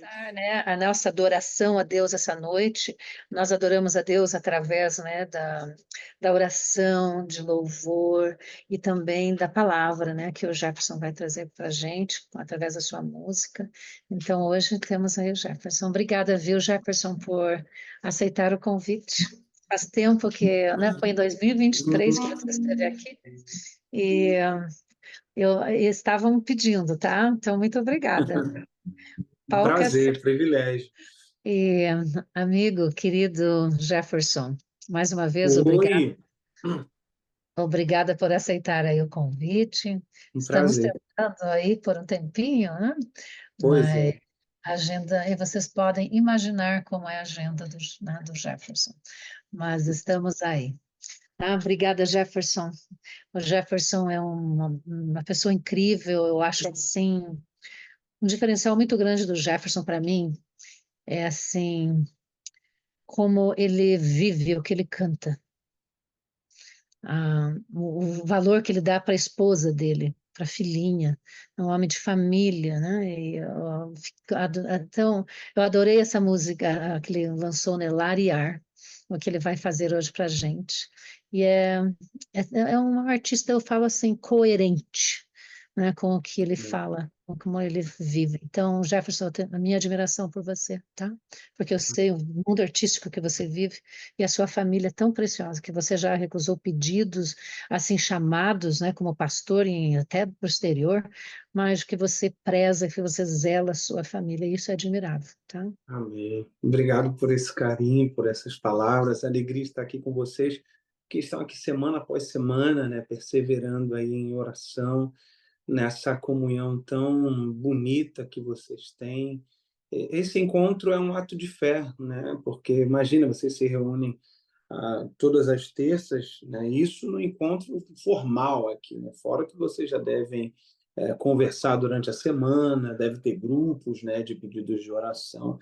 noite. começar, né, a nossa adoração a Deus essa noite. Nós adoramos a Deus através, né, da oração, de louvor e também da palavra, né, que o Jefferson vai trazer para a gente através da sua música. Então, hoje temos aí o Jefferson. Obrigada, viu, Jefferson, por aceitar o convite. Faz tempo que, né, foi em 2023 que você esteve aqui e estavam pedindo, tá? Então, muito obrigada. Um Palco é seu. prazer, privilégio. E, amigo, querido Jefferson, mais uma vez, Oi, obrigada por aceitar aí o convite. um Estamos prazer. tentando aí por um tempinho, né? Pois Mas é. a agenda, e vocês podem imaginar como é a agenda né, do Jefferson. Mas estamos aí. Ah, obrigada, Jefferson. O Jefferson é uma pessoa incrível, eu acho assim, um diferencial muito grande do Jefferson para mim é assim, como ele vive o que ele canta. O valor que ele dá para a esposa dele, para a filhinha, é um homem de família, né? Então, eu adorei essa música que ele lançou, né? Lariar, o que ele vai fazer hoje para a gente. E é um artista, eu falo assim, coerente, né? Com o que ele fala, com como ele vive. Então, Jefferson, eu tenho a minha admiração por você, tá? Porque eu sei o mundo artístico que você vive e a sua família é tão preciosa que você já recusou pedidos, assim, chamados, né, como pastor e até posterior, mas que você preza, que você zela a sua família, e isso é admirável, tá? Amém. Obrigado por esse carinho, por essas palavras. Alegria estar aqui com vocês, que estão aqui semana após semana, né, perseverando aí em oração, nessa comunhão tão bonita que vocês têm. Esse encontro é um ato de fé, né? Porque imagina, vocês se reúnem todas as terças, né? Isso no encontro formal aqui, né? Fora que vocês já devem conversar durante a semana, deve ter grupos, né, de pedidos de oração.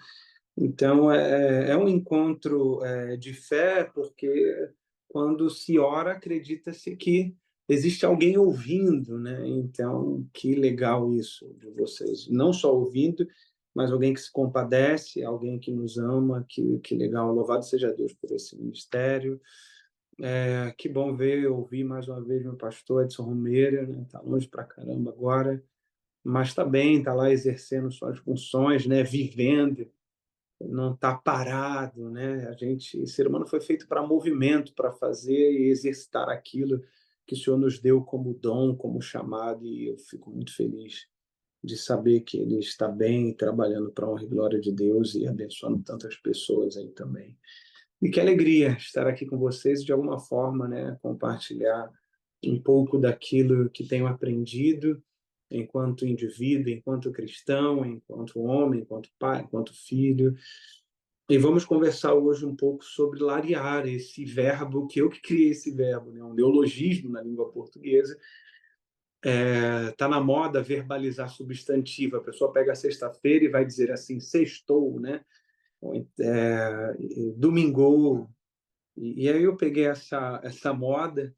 Então, é um encontro de fé, porque quando se ora, acredita-se que existe alguém ouvindo, né? Então, que legal isso de vocês. Não só ouvindo, mas alguém que se compadece, alguém que nos ama, que legal. Louvado seja Deus por esse ministério. Que bom ver, ouvir mais uma vez meu pastor Edson Romeira, né? Tá longe pra caramba agora, mas está bem, está lá exercendo suas funções, né? Vivendo, não está parado, né? O ser humano foi feito para movimento, para fazer e exercitar aquilo que o Senhor nos deu como dom, como chamado, e eu fico muito feliz de saber que ele está bem, trabalhando para a honra e glória de Deus e abençoando tantas pessoas aí também. E que alegria estar aqui com vocês e, de alguma forma, né, compartilhar um pouco daquilo que tenho aprendido enquanto indivíduo, enquanto cristão, enquanto homem, enquanto pai, enquanto filho. E vamos conversar hoje um pouco sobre larear, esse verbo, que eu que criei esse verbo, né? Um neologismo na língua portuguesa. Tá na moda verbalizar substantivo. A pessoa pega a sexta-feira e vai dizer assim, sextou, né? Domingou. E aí eu peguei essa moda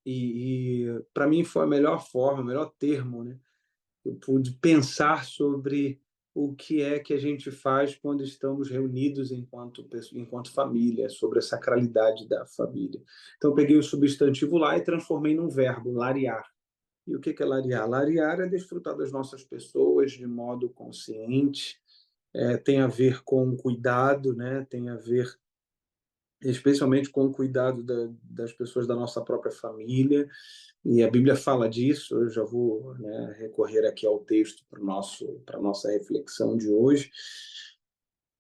e para mim foi a melhor forma, o melhor termo, né? Eu pude pensar sobre o que é que a gente faz quando estamos reunidos enquanto família, sobre a sacralidade da família. Então, eu peguei o substantivo lá e transformei num verbo, larear. E o que é larear? Larear é desfrutar das nossas pessoas de modo consciente, tem a ver com cuidado, né? Tem a ver especialmente com o cuidado das pessoas da nossa própria família, e a Bíblia fala disso. Eu já vou, né, recorrer aqui ao texto para a nossa reflexão de hoje.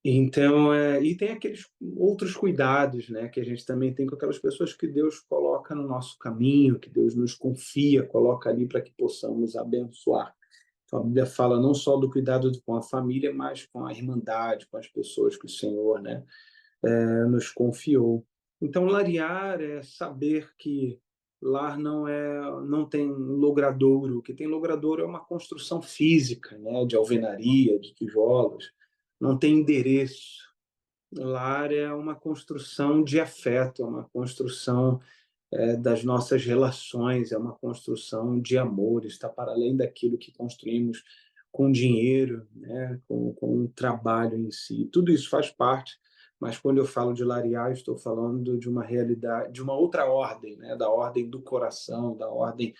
Então, e tem aqueles outros cuidados, né, que a gente também tem com aquelas pessoas que Deus coloca no nosso caminho, que Deus nos confia, coloca ali para que possamos abençoar. Então, a Bíblia fala não só do cuidado com a família, mas com a irmandade, com as pessoas que o Senhor, né, nos confiou. Então, larear é saber que lar não tem logradouro. O que tem logradouro é uma construção física, né, de alvenaria, de tijolos. Não tem endereço. Lar é uma construção de afeto, é uma construção das nossas relações, é uma construção de amor, está para além daquilo que construímos com dinheiro, né, com o trabalho em si. Tudo isso faz parte, mas quando eu falo de Lariar, estou falando de uma realidade, de uma outra ordem, né, da ordem do coração, da ordem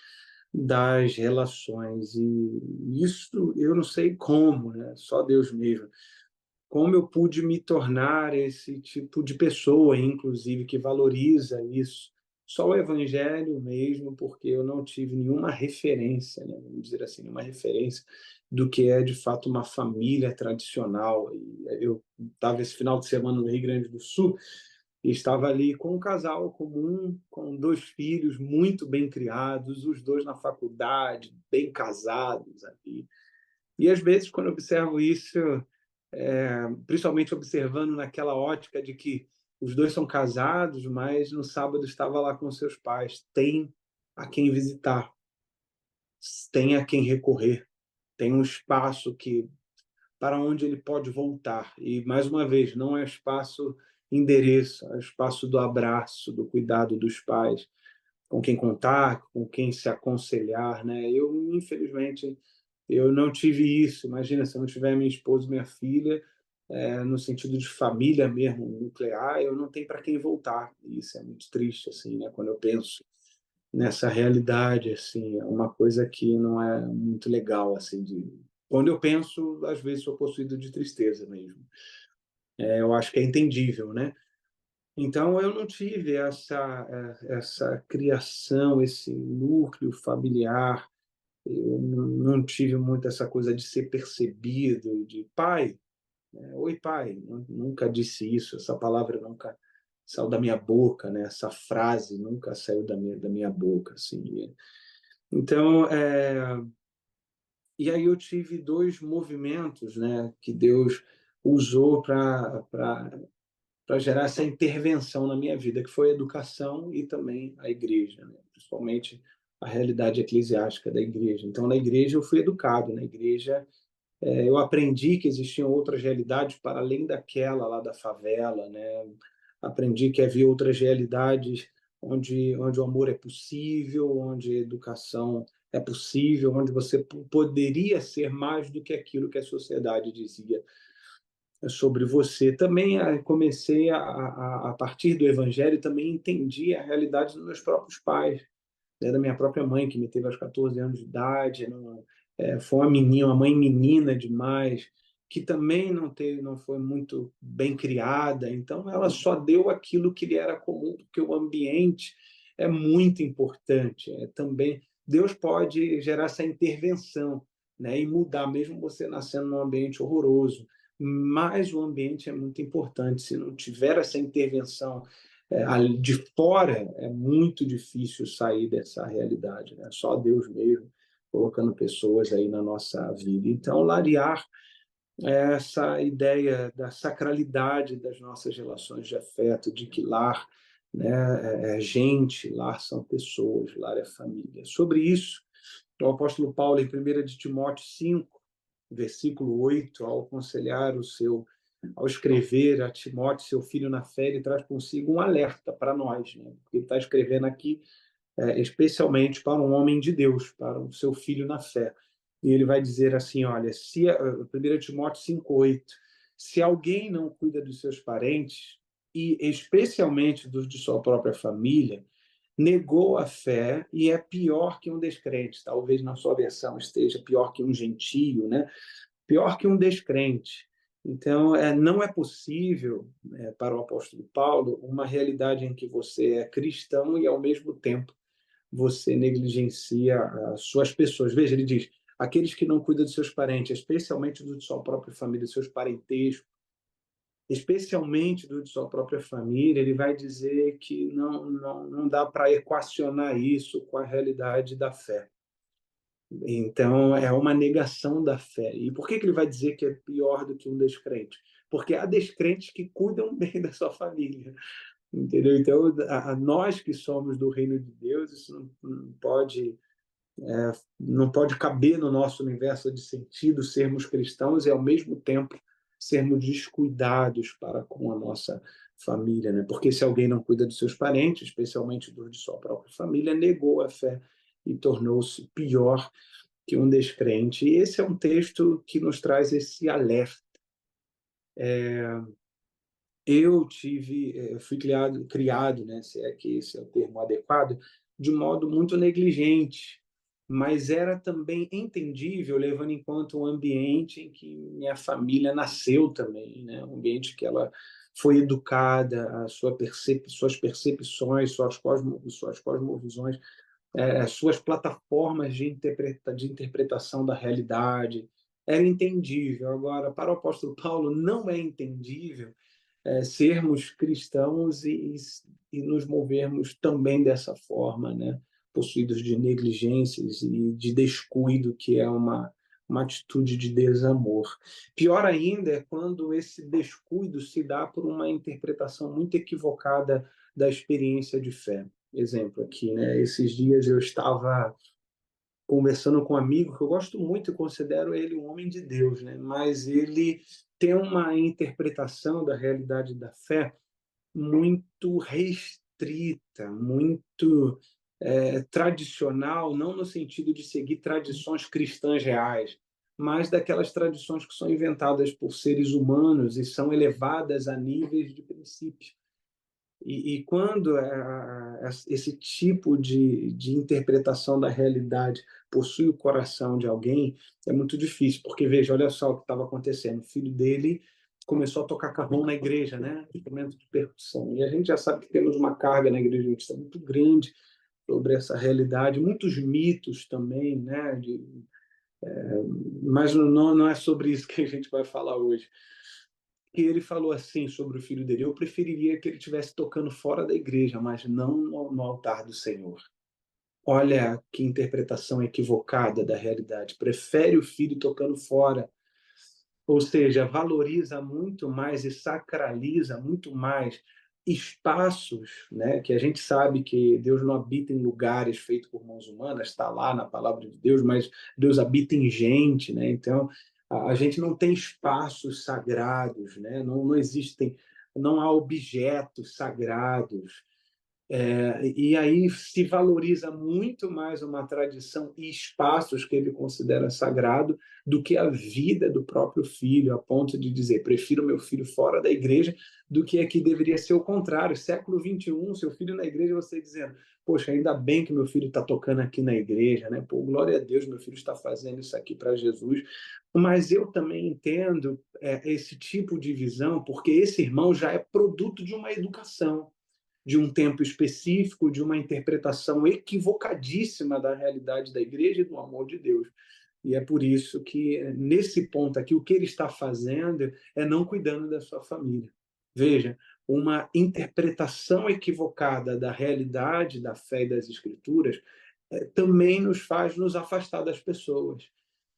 das relações. E isso eu não sei como, né, só Deus mesmo. Como eu pude me tornar esse tipo de pessoa, inclusive, que valoriza isso. Só o evangelho mesmo, porque eu não tive nenhuma referência, né? Vamos dizer assim, nenhuma referência do que é de fato uma família tradicional. E eu estava esse final de semana no Rio Grande do Sul e estava ali com um casal comum, com 2 filhos muito bem criados, os 2 na faculdade, bem casados ali. E às vezes, quando eu observo isso, principalmente observando naquela ótica de que os 2 são casados, mas no sábado estava lá com seus pais, tem a quem visitar, tem a quem recorrer, tem um espaço que para onde ele pode voltar. E mais uma vez, não é espaço endereço, é espaço do abraço, do cuidado dos pais, com quem contar, com quem se aconselhar, né? Eu, infelizmente, eu não tive isso. Imagina se eu não tiver minha esposa, minha filha, no sentido de família mesmo, nuclear, eu não tenho para quem voltar. Isso é muito triste, assim, né? Quando eu penso nessa realidade, assim, é uma coisa que não é muito legal, assim, de... Quando eu penso, às vezes sou possuído de tristeza mesmo. Eu acho que é entendível, né? Então, eu não tive essa criação, esse núcleo familiar. Eu não tive muito essa coisa de ser percebido, de pai, né? Oi, pai. Nunca disse isso, essa palavra nunca saiu da minha boca, né? Essa frase nunca saiu da minha boca, assim. Então, e aí eu tive 2 movimentos, né, que Deus usou para gerar essa intervenção na minha vida, que foi a educação e também a igreja, né? Principalmente a realidade eclesiástica da igreja. Então, na igreja eu fui educado, na igreja eu aprendi que existiam outras realidades para além daquela lá da favela, né? Aprendi que havia outras realidades onde o amor é possível, onde a educação é possível, onde você poderia ser mais do que aquilo que a sociedade dizia sobre você. Também comecei a partir do Evangelho, também entendi a realidade dos meus próprios pais, né, da minha própria mãe, que me teve aos 14 anos de idade. Não, foi uma menina, uma mãe menina demais, que também não foi muito bem criada, então ela só deu aquilo que lhe era comum, porque o ambiente é muito importante. Também Deus pode gerar essa intervenção, né, e mudar, mesmo você nascendo num ambiente horroroso, mas o ambiente é muito importante. Se não tiver essa intervenção de fora, é muito difícil sair dessa realidade, né? Só Deus mesmo colocando pessoas aí na nossa vida. Então, Lariar é essa ideia da sacralidade das nossas relações de afeto, de que lar, né, é gente, lar são pessoas, lar é família. Sobre isso, o apóstolo Paulo, em 1 de Timóteo 5, versículo 8, ao aconselhar ao escrever a Timóteo, seu filho na fé, ele traz consigo um alerta para nós, né? Porque ele está escrevendo aqui especialmente para um homem de Deus, para o seu filho na fé. E ele vai dizer assim, olha, 1 Timóteo 5,8, se alguém não cuida dos seus parentes, e especialmente dos de sua própria família, negou a fé e é pior que um descrente. Talvez na sua versão esteja pior que um gentio, né? Pior que um descrente. Então, não é possível, para o apóstolo Paulo, uma realidade em que você é cristão e, ao mesmo tempo, você negligencia as suas pessoas. Veja, ele diz, aqueles que não cuidam dos seus parentes, especialmente do de sua própria família, dos seus parentescos, especialmente do de sua própria família, ele vai dizer que não dá para equacionar isso com a realidade da fé. Então, é uma negação da fé. E por que ele vai dizer que é pior do que um descrente? Porque há descrentes que cuidam bem da sua família, entendeu? Então, nós que somos do reino de Deus, isso não pode caber no nosso universo de sentido sermos cristãos e, ao mesmo tempo, sermos descuidados para com a nossa família, né? Porque se alguém não cuida dos seus parentes, especialmente dos de sua própria família, negou a fé e tornou-se pior que um descrente. E esse é um texto que nos traz esse alerta. Fui criado, né, se é que esse é o termo adequado, de modo muito negligente, mas era também entendível, levando em conta o ambiente em que minha família nasceu também, né, um ambiente que ela foi educada, suas percepções, suas cosmovisões, suas plataformas de interpretação da realidade, era entendível. Agora, para o apóstolo Paulo, não é entendível sermos cristãos e nos movermos também dessa forma, né? Possuídos de negligências e de descuido, que é uma atitude de desamor. Pior ainda é quando esse descuido se dá por uma interpretação muito equivocada da experiência de fé. Exemplo aqui, né? Esses dias eu estava conversando com um amigo que eu gosto muito e considero ele um homem de Deus, né? Mas ele tem uma interpretação da realidade da fé muito restrita, muito tradicional, não no sentido de seguir tradições cristãs reais, mas daquelas tradições que são inventadas por seres humanos e são elevadas a níveis de princípio. E quando esse tipo de interpretação da realidade possui o coração de alguém, é muito difícil, porque veja, olha só o que estava acontecendo. O filho dele começou a tocar carrom na igreja, né? Instrumento de percussão. E a gente já sabe que temos uma carga na igreja cristã muito grande sobre essa realidade, muitos mitos também, né? Mas não é sobre isso que a gente vai falar hoje. E ele falou assim sobre o filho dele: eu preferiria que ele estivesse tocando fora da igreja, mas não no altar do Senhor. Olha que interpretação equivocada da realidade. Prefere o filho tocando fora, ou seja, valoriza muito mais e sacraliza muito mais espaços, né, que a gente sabe que Deus não habita em lugares feitos por mãos humanas, está lá na palavra de Deus, mas Deus habita em gente, né? Então, a gente não tem espaços sagrados, né? Não existem, não há objetos sagrados, e aí se valoriza muito mais uma tradição e espaços que ele considera sagrado do que a vida do próprio filho, a ponto de dizer, prefiro meu filho fora da igreja do que aqui deveria ser o contrário. Século XXI, seu filho na igreja, você dizendo, poxa, ainda bem que meu filho está tocando aqui na igreja, né? Pô, glória a Deus, meu filho está fazendo isso aqui para Jesus. Mas eu também entendo esse tipo de visão, porque esse irmão já é produto de uma educação, de um tempo específico, de uma interpretação equivocadíssima da realidade da igreja e do amor de Deus. E é por isso que, nesse ponto aqui, o que ele está fazendo é não cuidando da sua família. Veja, uma interpretação equivocada da realidade, da fé e das escrituras também nos faz nos afastar das pessoas.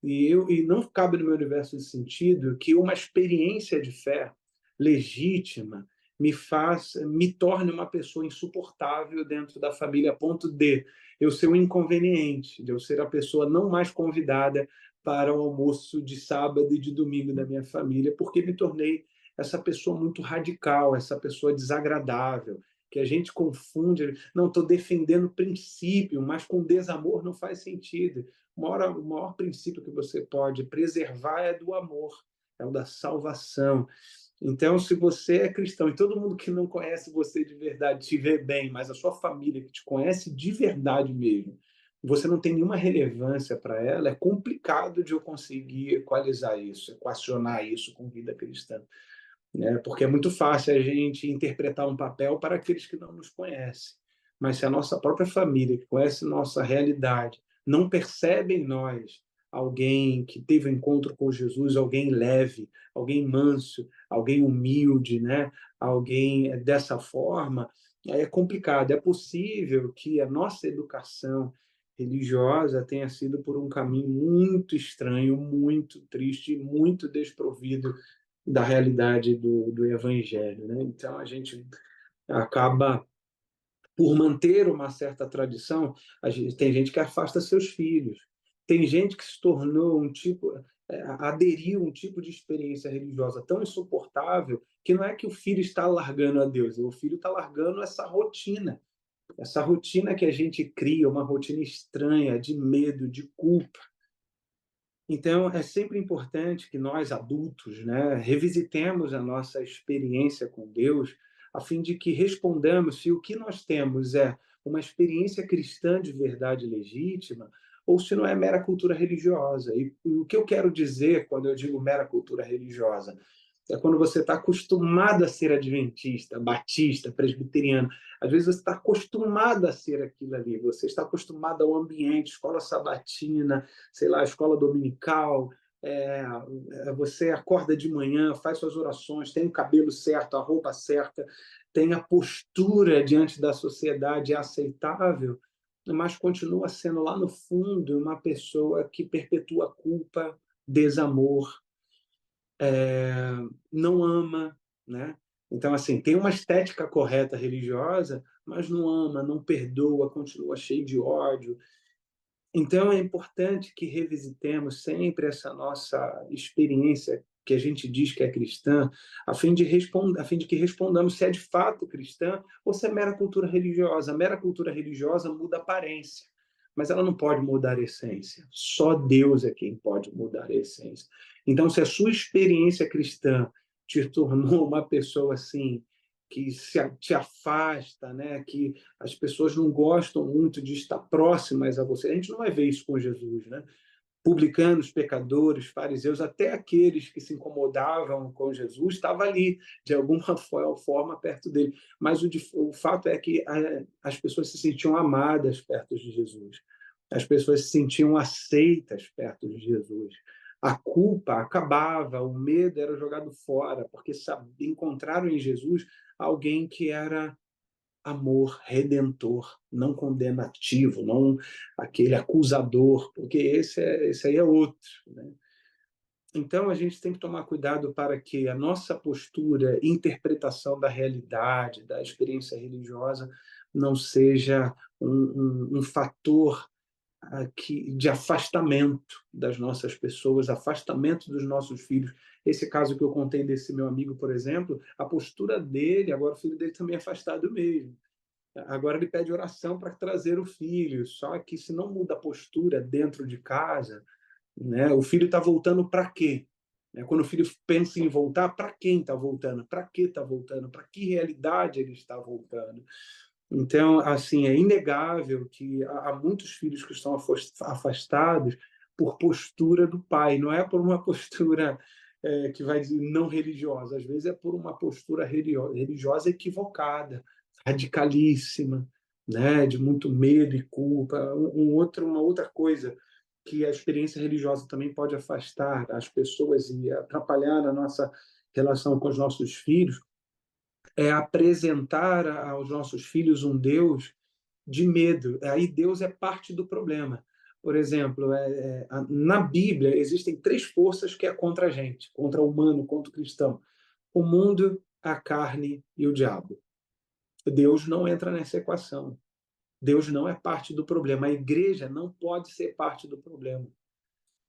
E não cabe no meu universo de sentido que uma experiência de fé legítima me torne uma pessoa insuportável dentro da família, a ponto de eu ser um inconveniente, de eu ser a pessoa não mais convidada para o almoço de sábado e de domingo da minha família, porque me tornei essa pessoa muito radical, essa pessoa desagradável, que a gente confunde, não estou defendendo princípio, mas com desamor não faz sentido. O maior princípio que você pode preservar é do amor, é o da salvação. Então, se você é cristão e todo mundo que não conhece você de verdade te vê bem, mas a sua família que te conhece de verdade mesmo, você não tem nenhuma relevância para ela, é complicado de eu conseguir equalizar isso, equacionar isso com vida cristã, né? Porque é muito fácil a gente interpretar um papel para aqueles que não nos conhecem. Mas se a nossa própria família, que conhece nossa realidade, não percebe em nós alguém que teve um encontro com Jesus, alguém leve, alguém manso, alguém humilde, né? Alguém dessa forma, aí é complicado. É possível que a nossa educação religiosa tenha sido por um caminho muito estranho, muito triste, muito desprovido da realidade do evangelho, né? Então a gente acaba por manter uma certa tradição, tem gente que afasta seus filhos, tem gente que se tornou aderiu um tipo de experiência religiosa tão insuportável que não é que o filho está largando a Deus, o filho está largando essa rotina que a gente cria, uma rotina estranha de medo, de culpa, Então, é sempre importante que nós, adultos, né, revisitemos a nossa experiência com Deus, a fim de que respondamos se o que nós temos é uma experiência cristã de verdade legítima ou se não é mera cultura religiosa. E o que eu quero dizer quando eu digo mera cultura religiosa? É quando você está acostumado a ser adventista, batista, presbiteriano. Às vezes você está acostumado a ser aquilo ali, você está acostumado ao ambiente, escola sabatina, sei lá, escola dominical, você acorda de manhã, faz suas orações, tem o cabelo certo, a roupa certa, tem a postura diante da sociedade aceitável, mas continua sendo lá no fundo uma pessoa que perpetua culpa, desamor, não ama, né? Então, assim, tem uma estética correta religiosa, mas não ama, não perdoa, continua cheio de ódio. Então, é importante que revisitemos sempre essa nossa experiência que a gente diz que é cristã, a fim de que respondamos se é de fato cristã ou se é mera cultura religiosa. A mera cultura religiosa muda a aparência, mas ela não pode mudar a essência. Só Deus é quem pode mudar a essência. Então, se a sua experiência cristã te tornou uma pessoa assim, que te afasta, né? Que as pessoas não gostam muito de estar próximas a você. A gente não vai ver isso com Jesus, né? Publicanos, pecadores, fariseus, até aqueles que se incomodavam com Jesus, estavam ali, de alguma forma, perto dele. Mas o fato é que as pessoas se sentiam amadas perto de Jesus. As pessoas se sentiam aceitas perto de Jesus. A culpa acabava, o medo era jogado fora, porque encontraram em Jesus alguém que era amor redentor, não condenativo, não aquele acusador, porque esse aí é outro, né? Então, a gente tem que tomar cuidado para que a nossa postura, interpretação da realidade, da experiência religiosa, não seja um fator de afastamento das nossas pessoas, afastamento dos nossos filhos. Esse caso que eu contei desse meu amigo, por exemplo, a postura dele, agora o filho dele também é afastado mesmo. Agora ele pede oração para trazer o filho, só que se não muda a postura dentro de casa, né, o filho está voltando para quê? Quando o filho pensa em voltar, para quem está voltando? Para que está voltando? Para que realidade ele está voltando? Então, assim, é inegável que há muitos filhos que estão afastados por postura do pai, não é por uma postura que vai dizer não religiosa, às vezes é por uma postura religiosa equivocada, radicalíssima, né, de muito medo e culpa. Uma outra coisa que a experiência religiosa também pode afastar as pessoas e atrapalhar a nossa relação com os nossos filhos é apresentar aos nossos filhos um Deus de medo. Aí Deus é parte do problema. Por exemplo, na Bíblia existem três forças que é contra a gente, contra o humano, contra o cristão: o mundo, a carne e o diabo. Deus não entra nessa equação. Deus não é parte do problema. A igreja não pode ser parte do problema.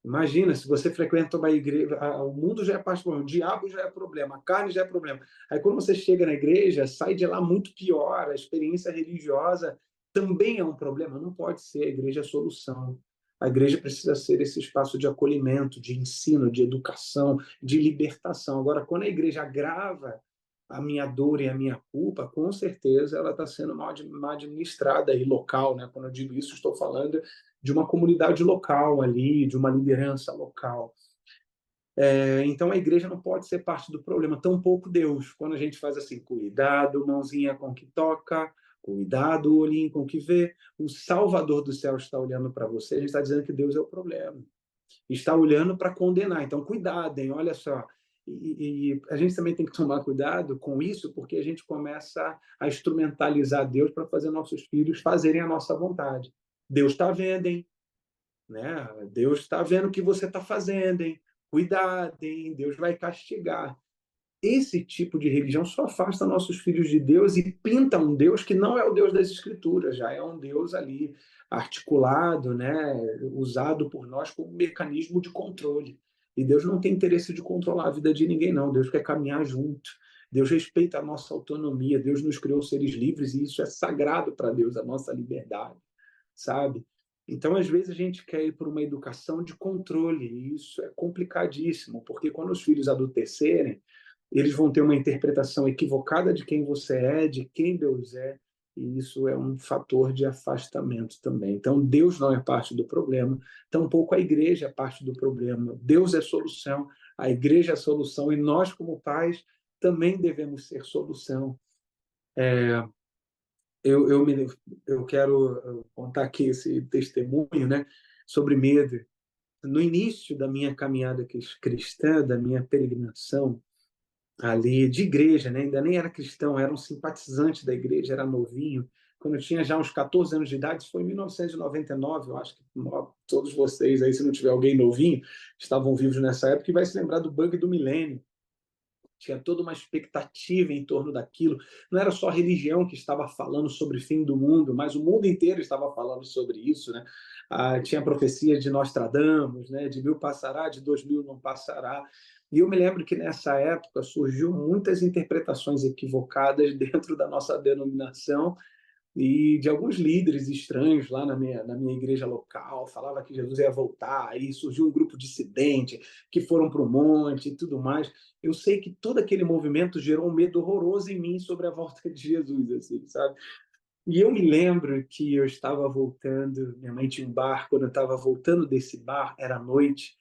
Imagina, se você frequenta uma igreja, o mundo já é parte do problema, o diabo já é problema, a carne já é problema. Aí quando você chega na igreja, sai de lá muito pior, a experiência religiosa também é um problema, não pode ser, a igreja é a solução. A igreja precisa ser esse espaço de acolhimento, de ensino, de educação, de libertação. Agora, quando a igreja agrava a minha dor e a minha culpa, com certeza ela está sendo mal administrada e local, né? Quando eu digo isso, estou falando de uma comunidade local ali, de uma liderança local. Então a igreja não pode ser parte do problema, tampouco Deus. Quando a gente faz assim, cuidado, mãozinha com o que toca, cuidado, olhinho com o que vê, o Salvador do céu está olhando para você, a gente está dizendo que Deus é o problema. Está olhando para condenar. Então, cuidado, hein? Olha só. E a gente também tem que tomar cuidado com isso, porque a gente começa a instrumentalizar Deus para fazer nossos filhos fazerem a nossa vontade. Deus está vendo, hein? Né? Deus está vendo o que você está fazendo, hein? Cuidado, hein? Deus vai castigar. Esse tipo de religião só afasta nossos filhos de Deus e pinta um Deus que não é o Deus das Escrituras, já é um Deus ali articulado, né, usado por nós como mecanismo de controle. E Deus não tem interesse de controlar a vida de ninguém, não. Deus quer caminhar junto. Deus respeita a nossa autonomia. Deus nos criou seres livres e isso é sagrado para Deus, a nossa liberdade, sabe? Então, às vezes, a gente quer ir por uma educação de controle, e isso é complicadíssimo, porque quando os filhos adultecerem, eles vão ter uma interpretação equivocada de quem você é, de quem Deus é, e isso é um fator de afastamento também. Então, Deus não é parte do problema, tampouco a igreja é parte do problema. Deus é solução, a igreja é solução, e nós, como pais, também devemos ser solução. Eu, eu, me, eu quero contar aqui esse testemunho, né, sobre medo. No início da minha caminhada cristã, da minha peregrinação ali de igreja, né, ainda nem era cristão, era um simpatizante da igreja, era novinho. Quando eu tinha já uns 14 anos de idade, isso foi em 1999, eu acho que todos vocês aí, se não tiver alguém novinho, estavam vivos nessa época e vai se lembrar do bug do milênio. Tinha toda uma expectativa em torno daquilo. Não era só a religião que estava falando sobre o fim do mundo, mas o mundo inteiro estava falando sobre isso, né? Tinha a profecia de Nostradamus, né? De 1000 passará, de 2000 não passará. E eu me lembro que nessa época surgiu muitas interpretações equivocadas dentro da nossa denominação e de alguns líderes estranhos lá na minha igreja local, falava que Jesus ia voltar, aí surgiu um grupo dissidente que foram para o monte e tudo mais. Eu sei que todo aquele movimento gerou um medo horroroso em mim sobre a volta de Jesus, assim, sabe? E eu me lembro que eu estava voltando, minha mãe tinha um bar, quando eu estava voltando desse bar, era noite,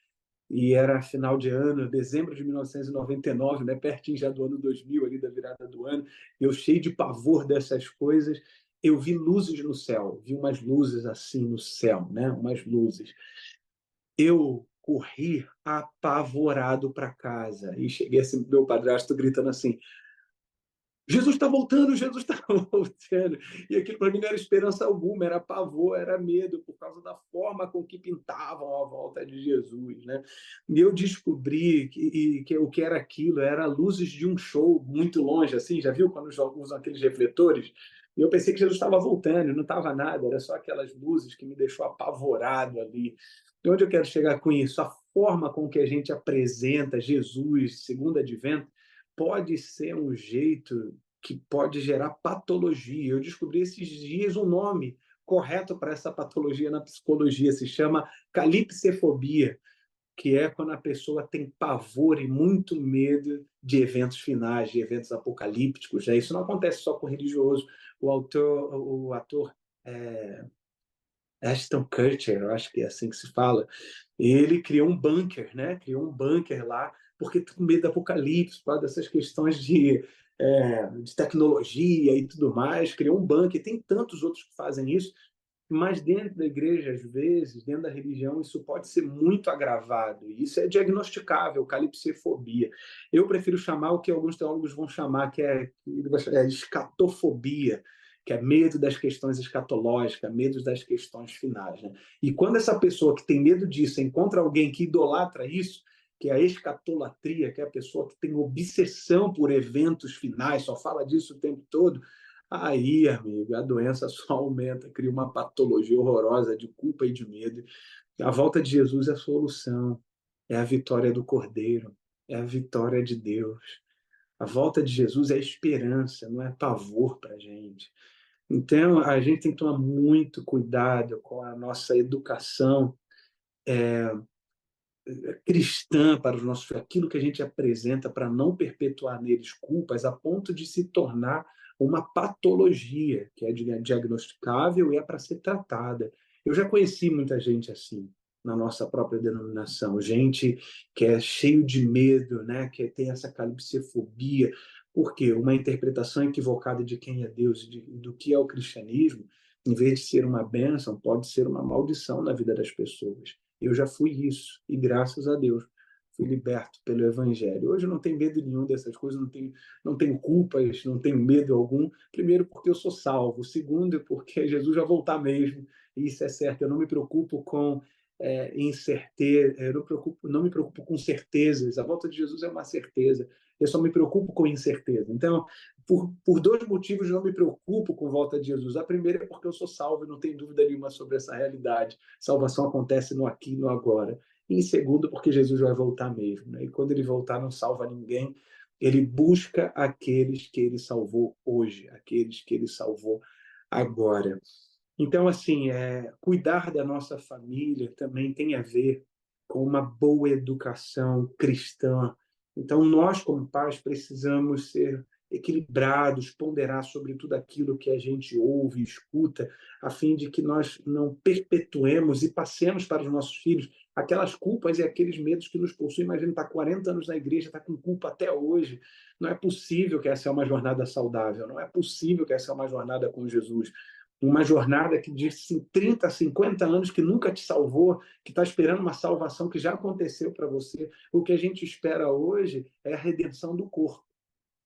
e era final de ano, dezembro de 1999, né, pertinho já do ano 2000, ali da virada do ano, eu cheio de pavor dessas coisas, eu vi luzes no céu, vi umas luzes assim no céu, né, umas luzes. Eu corri apavorado para casa e cheguei assim, meu padrasto gritando assim: Jesus está voltando, Jesus está voltando. E aquilo para mim não era esperança alguma, era pavor, era medo, por causa da forma com que pintavam a volta de Jesus, né? E eu descobri que o que era aquilo era luzes de um show muito longe, assim, já viu quando usam aqueles refletores? E eu pensei que Jesus estava voltando, não estava nada, era só aquelas luzes que me deixou apavorado ali. De onde eu quero chegar com isso? A forma com que a gente apresenta Jesus, segundo advento, pode ser um jeito que pode gerar patologia. Eu descobri esses dias um nome correto para essa patologia na psicologia, se chama calipsefobia, que é quando a pessoa tem pavor e muito medo de eventos finais, de eventos apocalípticos. Né? Isso não acontece só com religioso. O ator Ashton Kutcher, eu acho que é assim que se fala, ele criou um bunker, né? Criou um bunker lá, porque tá com medo do apocalipse, por causa dessas questões de tecnologia e tudo mais. Criou um bunker. Tem tantos outros que fazem isso, mas dentro da igreja, às vezes, dentro da religião, isso pode ser muito agravado. E isso é diagnosticável, calipsefobia. Eu prefiro chamar o que alguns teólogos vão chamar, que é escatofobia, que é medo das questões escatológicas, medo das questões finais. Né? E quando essa pessoa que tem medo disso encontra alguém que idolatra isso, que é a escatolatria, que é a pessoa que tem obsessão por eventos finais, só fala disso o tempo todo, aí, amigo, a doença só aumenta, cria uma patologia horrorosa de culpa e de medo. A volta de Jesus é a solução, é a vitória do Cordeiro, é a vitória de Deus. A volta de Jesus é esperança, não é pavor para a gente. Então, a gente tem que tomar muito cuidado com a nossa educação cristã para os nossos filhos, aquilo que a gente apresenta para não perpetuar neles culpas a ponto de se tornar uma patologia que é diagnosticável e é para ser tratada. Eu já conheci muita gente assim na nossa própria denominação, gente que é cheio de medo, né, que tem essa calipsefobia, porque uma interpretação equivocada de quem é Deus e do que é o cristianismo, em vez de ser uma bênção, pode ser uma maldição na vida das pessoas. Eu já fui isso, e graças a Deus fui liberto pelo Evangelho. Hoje eu não tenho medo nenhum dessas coisas, não tenho culpas, não tenho medo algum. Primeiro, porque eu sou salvo. Segundo, porque Jesus vai voltar mesmo, e isso é certo. Eu não me preocupo com incerteza, eu não me preocupo com certezas. A volta de Jesus é uma certeza. Eu só me preocupo com incerteza. Então, por dois motivos, eu não me preocupo com a volta de Jesus. A primeira é porque eu sou salvo e não tenho dúvida nenhuma sobre essa realidade. Salvação acontece no aqui e no agora. E em segundo, porque Jesus vai voltar mesmo. Né? E quando ele voltar, não salva ninguém. Ele busca aqueles que ele salvou hoje, aqueles que ele salvou agora. Então, assim, cuidar da nossa família também tem a ver com uma boa educação cristã. Então, nós, como pais, precisamos ser equilibrados, ponderar sobre tudo aquilo que a gente ouve, escuta, a fim de que nós não perpetuemos e passemos para os nossos filhos aquelas culpas e aqueles medos que nos possuem. Imagina, está 40 anos na igreja, está com culpa até hoje. Não é possível que essa é uma jornada saudável, não é possível que essa é uma jornada com Jesus, uma jornada que de 30, 50 anos que nunca te salvou, que está esperando uma salvação que já aconteceu para você. O que a gente espera hoje é a redenção do corpo,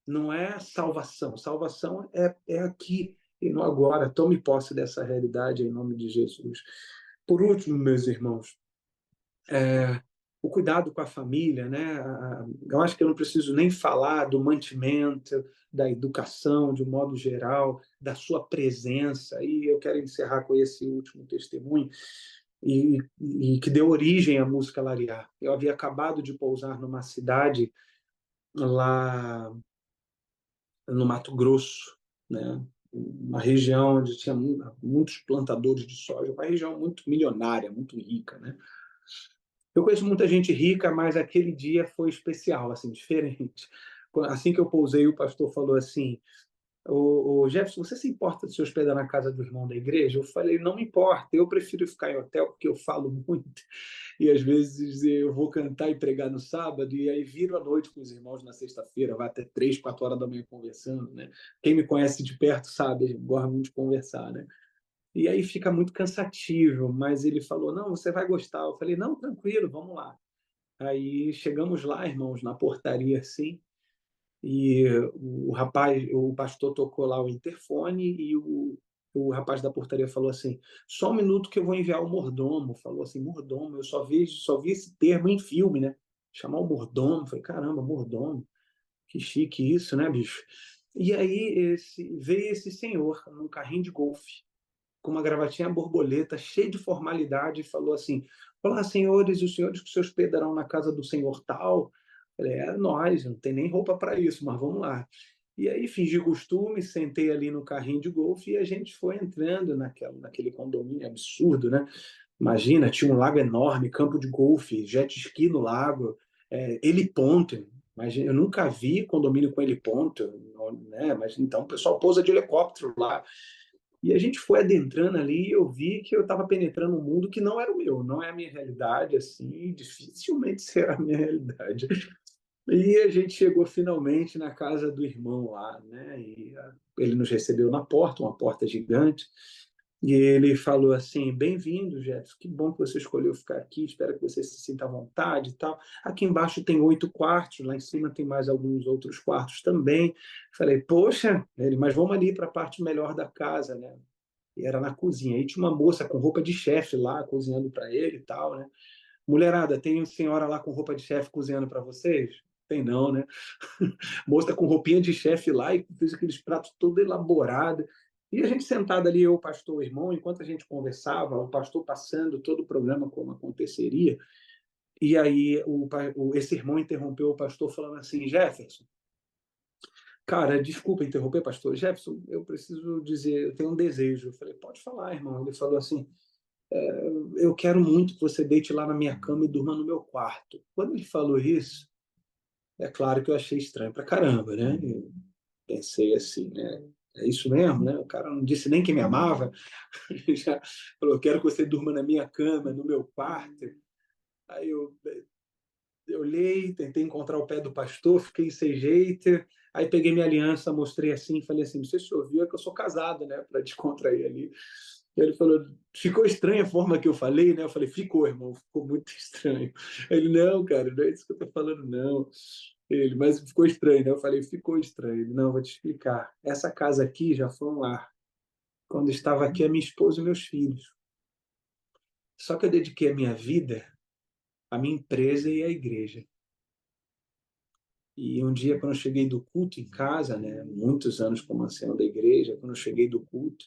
não é salvação. Salvação é aqui e no agora. Tome posse dessa realidade em nome de Jesus. Por último, meus irmãos, o cuidado com a família, né? Eu acho que eu não preciso nem falar do mantimento, da educação de um modo geral, da sua presença. E eu quero encerrar com esse último testemunho e que deu origem à música Lariar. Eu havia acabado de pousar numa cidade lá no Mato Grosso, né? Uma região onde tinha muitos plantadores de soja, uma região muito milionária, muito rica, né? Eu conheço muita gente rica, mas aquele dia foi especial, assim, diferente. Assim que eu pousei, o pastor falou assim: o Jefferson, você se importa de se hospedar na casa do irmão da igreja? Eu falei: não me importa, eu prefiro ficar em hotel porque eu falo muito e às vezes eu vou cantar e pregar no sábado e aí viro à noite com os irmãos na sexta-feira, vai até 3, 4 horas da manhã conversando, né? Quem me conhece de perto sabe, a gente gosta muito de conversar, né? E aí fica muito cansativo, mas ele falou: não, você vai gostar. Eu falei: não, tranquilo, vamos lá. Aí chegamos lá, irmãos, na portaria assim, e o pastor tocou lá o interfone e o rapaz da portaria falou assim: só um minuto que eu vou enviar o mordomo. Falou assim: mordomo, eu só vi esse termo em filme, né? Chamar o mordomo. Falei: caramba, mordomo, que chique isso, né, bicho? E aí veio esse senhor num carrinho de golfe com uma gravatinha borboleta, cheio de formalidade, e falou assim: olá, senhores, os senhores que se hospedarão na casa do senhor tal. Eu falei: nós, não tem nem roupa para isso, mas vamos lá. E aí fingi costume, sentei ali no carrinho de golfe e a gente foi entrando naquele condomínio absurdo, né? Imagina, tinha um lago enorme, campo de golfe, jet ski no lago, heliponto. Imagina, eu nunca vi condomínio com heliponto, né? Mas então o pessoal pousa de helicóptero lá. E a gente foi adentrando ali e eu vi que eu estava penetrando um mundo que não era o meu, não é a minha realidade, assim, dificilmente será a minha realidade. E a gente chegou finalmente na casa do irmão lá, né? E ele nos recebeu na porta, uma porta gigante, e ele falou assim: bem-vindo, Jefferson, que bom que você escolheu ficar aqui, espero que você se sinta à vontade e tal. Aqui embaixo tem 8 quartos, lá em cima tem mais alguns outros quartos também. Falei: poxa, ele, mas vamos ali para a parte melhor da casa, né? E era na cozinha. Aí tinha uma moça com roupa de chefe lá, cozinhando para ele e tal, né? Mulherada, tem senhora lá com roupa de chefe cozinhando para vocês? Tem não, né? Moça com roupinha de chefe lá e fez aqueles pratos todo elaborado. E a gente sentado ali, eu, o pastor, o irmão, enquanto a gente conversava, o pastor passando todo o programa como aconteceria. E aí esse irmão interrompeu o pastor falando assim: Jefferson, cara, desculpa interromper, pastor. Jefferson, eu preciso dizer, eu tenho um desejo. Eu falei: pode falar, irmão. Ele falou assim: eu quero muito que você deite lá na minha cama e durma no meu quarto. Quando ele falou isso, é claro que eu achei estranho pra caramba, né? Eu pensei assim, né? É isso mesmo, né? O cara não disse nem que me amava, ele já falou: eu quero que você durma na minha cama, no meu quarto. Aí eu olhei, tentei encontrar o pé do pastor, fiquei sem jeito. Aí peguei minha aliança, mostrei assim, falei assim: não sei se você ouviu, é que eu sou casado, né? Para descontrair ali. Ele falou: ficou estranha a forma que eu falei, né? Eu falei: ficou, irmão, ficou muito estranho. Ele: não, cara, não é isso que eu tô falando, não. Ele: mas ficou estranho, né? Eu falei: ficou estranho. Ele: não, vou te explicar. Essa casa aqui já foi um lar. Quando estava aqui a minha esposa e meus filhos. Só que eu dediquei a minha vida à minha empresa e à igreja. E um dia, quando eu cheguei do culto em casa, né, muitos anos como ancião da igreja, quando eu cheguei do culto,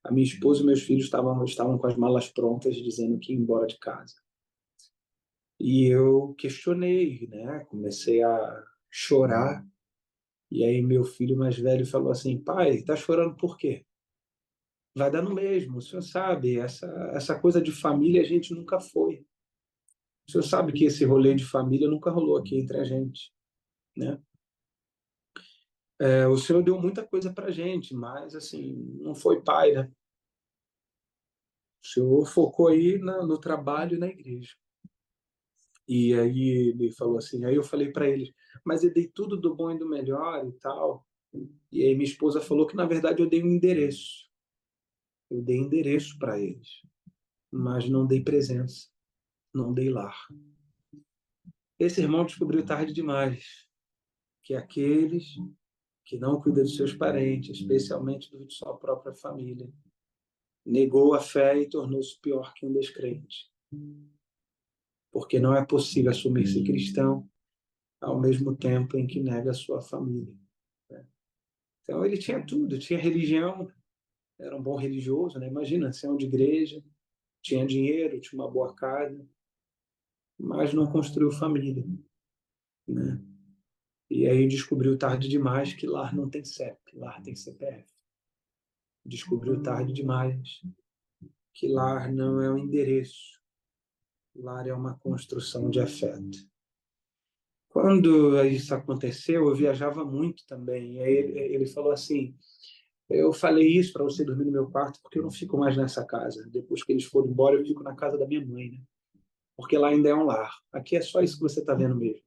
a minha esposa e meus filhos estavam com as malas prontas, dizendo que ia embora de casa. E eu questionei, né? Comecei a chorar. E aí meu filho mais velho falou assim: pai, tá chorando por quê? vai dar no mesmo. O senhor sabe, essa coisa de família a gente nunca foi. O senhor sabe que esse rolê de família nunca rolou aqui entre a gente, né? O senhor deu muita coisa para a gente, mas assim, não foi pai, né? O senhor focou aí no trabalho e na igreja. E aí ele falou assim, aí eu falei para ele, mas eu dei tudo do bom e do melhor e tal. E aí minha esposa falou que na verdade eu dei um endereço. Eu dei endereço para eles, mas não dei presença, não dei lar. Esse irmão descobriu tarde demais que aqueles que não cuidam dos seus parentes, especialmente do de sua própria família, negou a fé e tornou-se pior que um descrente. Porque não é possível assumir-se cristão ao mesmo tempo em que nega a sua família. Então ele tinha tudo, tinha religião, era um bom religioso, né? Imagina, ancião de igreja, tinha dinheiro, tinha uma boa casa, mas não construiu família, né? E aí descobriu tarde demais que lar não tem CEP, lar tem CPF. Descobriu tarde demais que lar não é um endereço, lar é uma construção de afeto. Quando isso aconteceu, eu viajava muito também. E aí ele falou assim: eu falei isso para você dormir no meu quarto porque eu não fico mais nessa casa. Depois que eles foram embora, eu fico na casa da minha mãe, né? Porque lá ainda é um lar. Aqui é só isso que você está vendo mesmo.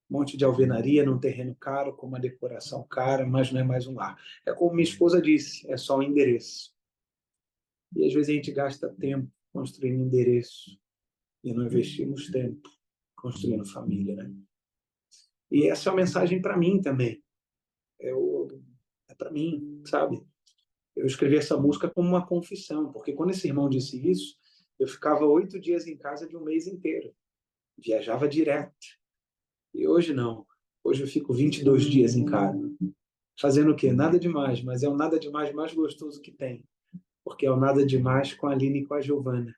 Um monte de alvenaria num terreno caro, com uma decoração cara, mas não é mais um lar. É como minha esposa disse, é só um endereço. E às vezes a gente gasta tempo construindo endereço e não investimos tempo construindo família, né? E essa é uma mensagem para mim também. Eu, é para mim, sabe? Eu escrevi essa música como uma confissão, porque quando esse irmão disse isso, eu ficava 8 dias em casa de um mês inteiro. Viajava direto. E hoje não. Hoje eu fico 22 dias em casa. Fazendo o quê? Nada demais, mas é o nada demais mais gostoso que tem. Porque é o nada demais com a Aline e com a Giovana.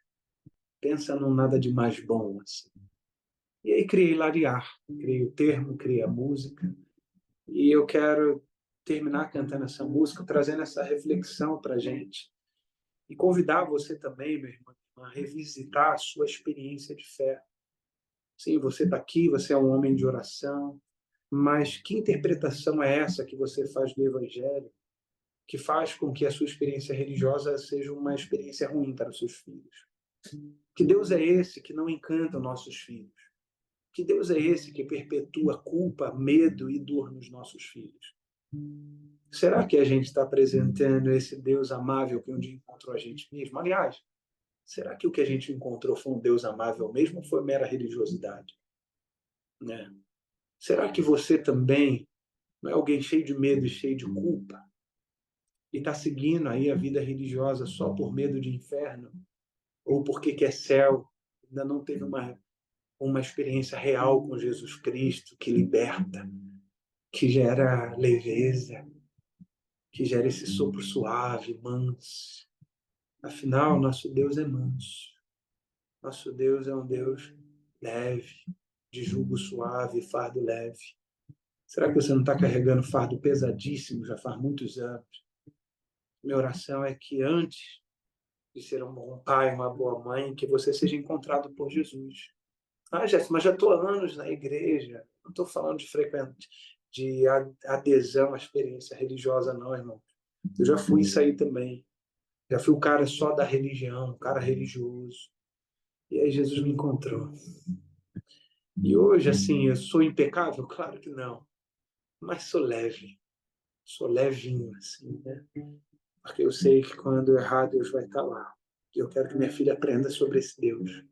Pensa num nada demais bom, assim. E aí criei Lariar. Criei o termo, criei a música. E eu quero terminar cantando essa música, trazendo essa reflexão para a gente. E convidar você também, meu irmão, a revisitar a sua experiência de fé. Sim, você está aqui, você é um homem de oração, mas que interpretação é essa que você faz do Evangelho, que faz com que a sua experiência religiosa seja uma experiência ruim para os seus filhos? Que Deus é esse que não encanta nossos filhos? Que Deus é esse que perpetua culpa, medo e dor nos nossos filhos? Será que a gente está apresentando esse Deus amável que um dia encontrou a gente mesmo? Aliás, será que o que a gente encontrou foi um Deus amável mesmo ou foi mera religiosidade? Né? Será que você também não é alguém cheio de medo e cheio de culpa e está seguindo aí a vida religiosa só por medo de inferno ou porque quer céu? Ainda não teve uma experiência real com Jesus Cristo que liberta, que gera leveza, que gera esse sopro suave, manso. Afinal, nosso Deus é manso. Nosso Deus é um Deus leve, de jugo suave, fardo leve. Será que você não está carregando fardo pesadíssimo já faz muitos anos? Minha oração é que antes de ser um bom pai, uma boa mãe, que você seja encontrado por Jesus. Ah, Jéssica, mas já estou há anos na igreja. Não estou falando de frequente, de adesão à experiência religiosa, não, irmão. Eu já fui isso aí também. Já fui o cara só da religião, o cara religioso. E aí Jesus me encontrou. E hoje, assim, eu sou impecável? Claro que não. Mas sou leve. Sou levinho, assim, né? Porque eu sei que quando eu errar, Deus vai estar lá. E eu quero que minha filha aprenda sobre esse Deus.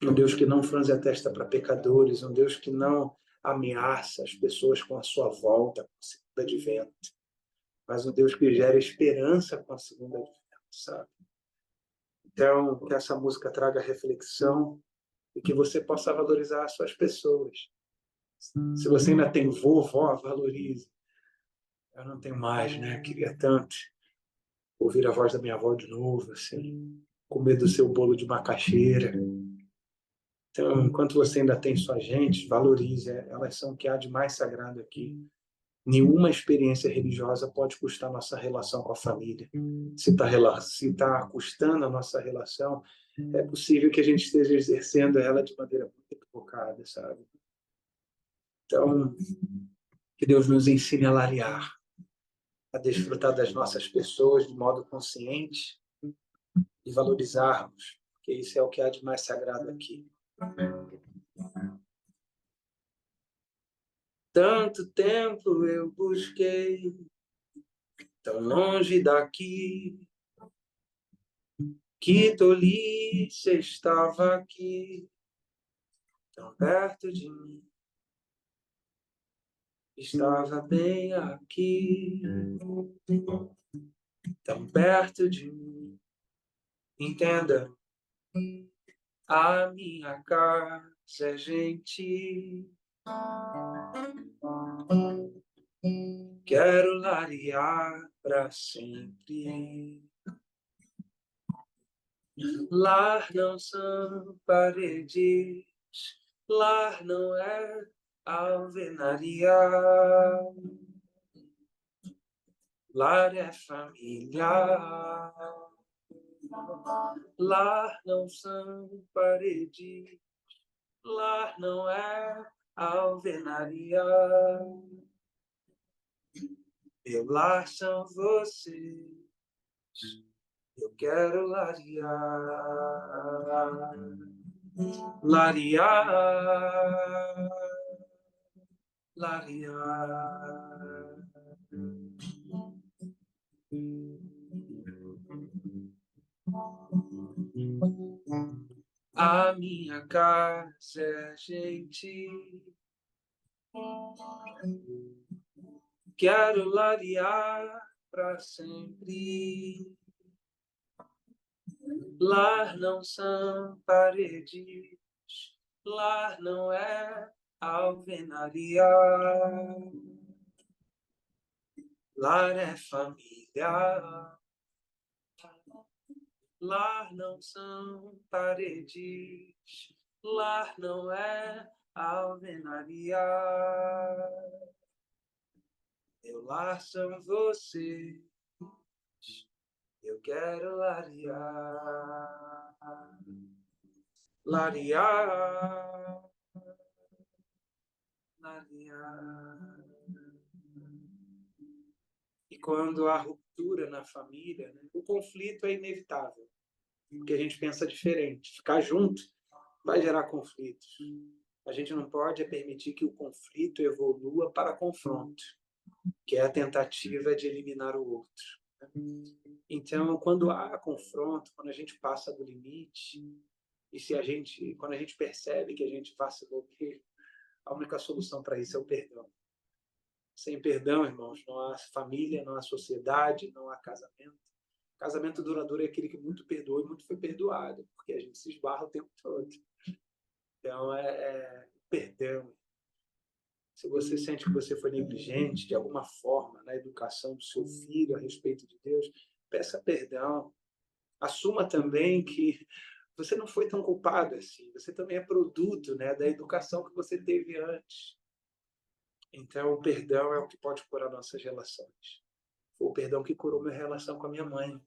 Um Deus que não franze a testa para pecadores, um Deus que não ameaça as pessoas com a sua volta, com a segunda advento, mas um Deus que gera esperança com a segunda advento, sabe? Então, que essa música traga reflexão e que você possa valorizar as suas pessoas. Se você ainda tem vovó, valorize. Eu não tenho mais, né? Queria tanto ouvir a voz da minha avó de novo, assim, comer do seu bolo de macaxeira. Então, enquanto você ainda tem sua gente, valorize. Elas são o que há de mais sagrado aqui. Nenhuma experiência religiosa pode custar nossa relação com a família. Se tá custando a nossa relação, é possível que a gente esteja exercendo ela de maneira muito equivocada, sabe? Então, que Deus nos ensine a larear, a desfrutar das nossas pessoas de modo consciente e valorizarmos, porque isso é o que há de mais sagrado aqui. Tanto tempo eu busquei, tão longe daqui, que tolice estava aqui, tão perto de mim. Estava bem aqui, tão perto de mim. Entenda, a minha casa é gentil. Quero larear para sempre. Lar não são paredes, lar não é alvenaria. Lar é família. Lar não são paredes, lar não é alvenaria. Meu lar são vocês, eu quero larear, larear, larear. A minha casa é gentil. Quero larear para sempre. Lar não são paredes, lar não é alvenaria. Lar é família. Lar não são paredes, lar não é alvenaria. Meu lar são vocês, eu quero larear, larear, larear. E quando há ruptura na família, né, o conflito é inevitável, porque a gente pensa diferente. Ficar junto vai gerar conflitos. A gente não pode permitir que o conflito evolua para confronto, que é a tentativa de eliminar o outro. Então, quando há confronto, quando a gente passa do limite, e quando a gente percebe que a gente vacilou, a única solução para isso é o perdão. Sem perdão, irmãos, não há família, não há sociedade, não há casamento. Casamento duradouro é aquele que muito perdoa e muito foi perdoado, porque a gente se esbarra o tempo todo. Então, perdão. Se você sente que você foi negligente de alguma forma na educação do seu filho a respeito de Deus, peça perdão. Assuma também que você não foi tão culpado assim. Você também é produto, né, da educação que você teve antes. Então, o perdão é o que pode curar nossas relações. Foi o perdão que curou minha relação com a minha mãe.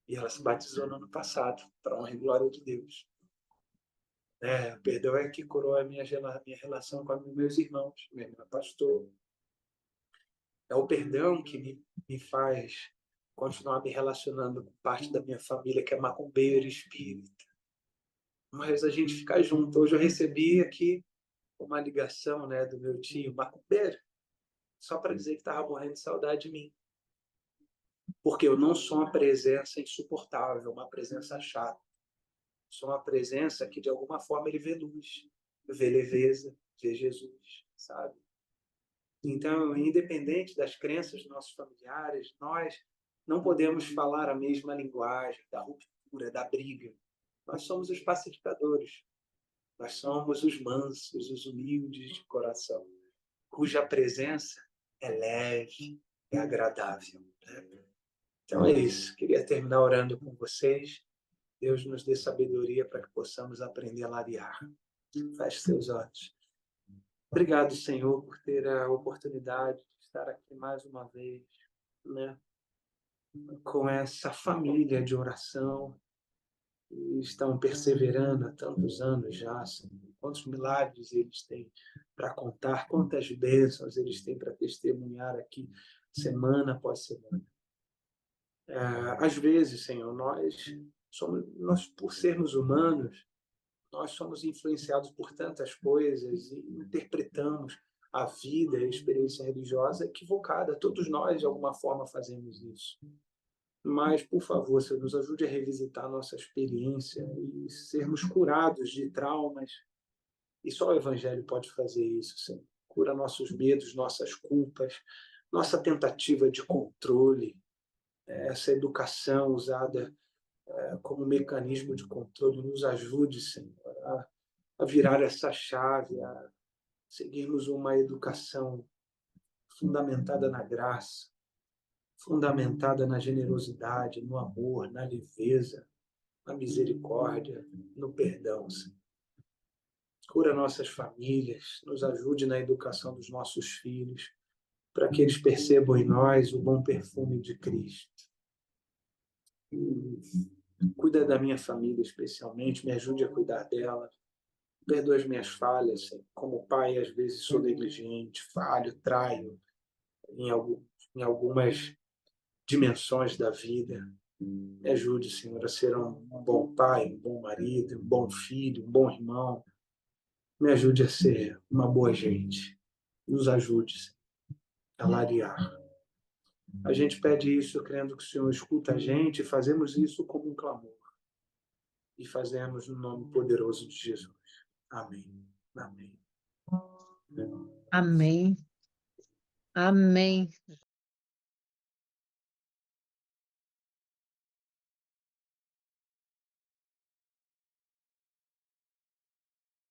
E ela se batizou no ano passado, para a honra e glória de Deus. O perdão é que curou a minha relação com meus irmãos. Meu irmão é pastor. É o perdão que me faz continuar me relacionando com parte da minha família que é macumbeira espírita. Mas a gente fica junto. Hoje eu recebi aqui uma ligação, né, do meu tio macumbeiro, só para dizer que estava morrendo de saudade de mim. Porque eu não sou uma presença insuportável, uma presença chata. Sou uma presença que, de alguma forma, ele vê luz, vê leveza, vê Jesus, sabe? Então, independente das crenças dos nossos familiares, nós não podemos falar a mesma linguagem da ruptura, da briga. Nós somos os pacificadores. Nós somos os mansos, os humildes de coração, cuja presença é leve, é agradável. Né? Então é isso. Queria terminar orando com vocês. Deus nos dê sabedoria para que possamos aprender a larear. Feche seus olhos. Obrigado, Senhor, por ter a oportunidade de estar aqui mais uma vez, né, com essa família de oração, e estão perseverando há tantos anos já, Senhor. Quantos milagres eles têm para contar, quantas bênçãos eles têm para testemunhar aqui, semana após semana. Às vezes, Senhor, nós, por sermos humanos, nós somos influenciados por tantas coisas e interpretamos a vida e a experiência religiosa equivocada. Todos nós, de alguma forma, fazemos isso. Mas, por favor, Senhor, nos ajude a revisitar a nossa experiência e sermos curados de traumas. E só o Evangelho pode fazer isso, Senhor. Cura nossos medos, nossas culpas, nossa tentativa de controle, essa educação usada como mecanismo de controle. Nos ajude, Senhor, a virar essa chave, a seguirmos uma educação fundamentada na graça, fundamentada na generosidade, no amor, na leveza, na misericórdia, no perdão, Senhor. Cura nossas famílias, nos ajude na educação dos nossos filhos, para que eles percebam em nós o bom perfume de Cristo. Cuida da minha família especialmente, me ajude a cuidar dela. Perdoa as minhas falhas, Senhor. Como pai, às vezes sou negligente, falho, traio em algumas dimensões da vida. Me ajude, Senhor, a ser um bom pai, um bom marido, um bom filho, um bom irmão. Me ajude a ser uma boa gente. Nos ajude, Senhor, a larear. A gente pede isso crendo que o Senhor escuta a gente e fazemos isso como um clamor. E fazemos no nome poderoso de Jesus. Amém. Amém. Amém. Amém.